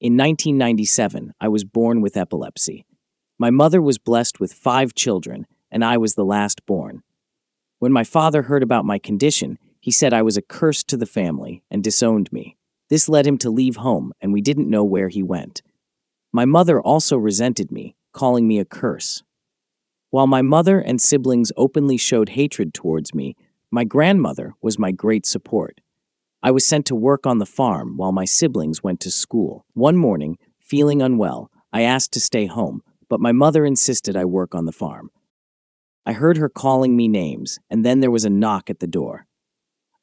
In 1997, I was born with epilepsy. My mother was blessed with 5 children, and I was the last born. When my father heard about my condition, he said I was a curse to the family and disowned me. This led him to leave home, and we didn't know where he went. My mother also resented me, calling me a curse. While my mother and siblings openly showed hatred towards me, my grandmother was my great support. I was sent to work on the farm while my siblings went to school. One morning, feeling unwell, I asked to stay home, but my mother insisted I work on the farm. I heard her calling me names, and then there was a knock at the door.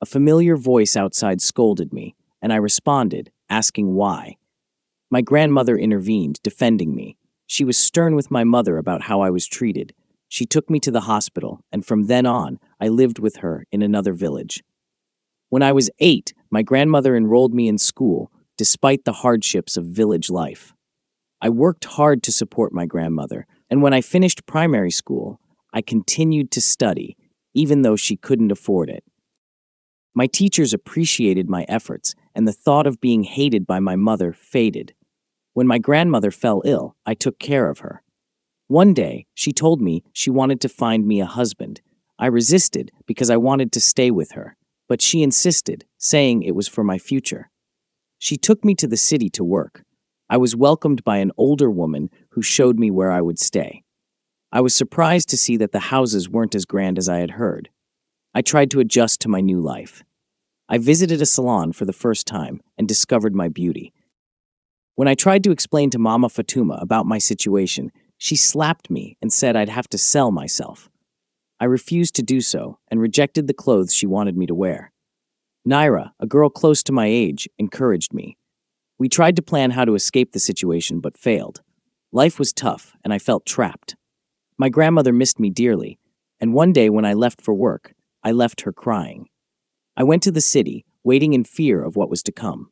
A familiar voice outside scolded me, and I responded, asking why. My grandmother intervened, defending me. She was stern with my mother about how I was treated. She took me to the hospital, and from then on, I lived with her in another village. When I was 8, my grandmother enrolled me in school, despite the hardships of village life. I worked hard to support my grandmother, and when I finished primary school, I continued to study, even though she couldn't afford it. My teachers appreciated my efforts, and the thought of being hated by my mother faded. When my grandmother fell ill, I took care of her. One day, she told me she wanted to find me a husband. I resisted because I wanted to stay with her, but she insisted, saying it was for my future. She took me to the city to work. I was welcomed by an older woman who showed me where I would stay. I was surprised to see that the houses weren't as grand as I had heard. I tried to adjust to my new life. I visited a salon for the first time and discovered my beauty. When I tried to explain to Mama Fatuma about my situation, she slapped me and said I'd have to sell myself. I refused to do so and rejected the clothes she wanted me to wear. Naira, a girl close to my age, encouraged me. We tried to plan how to escape the situation but failed. Life was tough and I felt trapped. My grandmother missed me dearly, and one day when I left for work, I left her crying. I went to the city, waiting in fear of what was to come.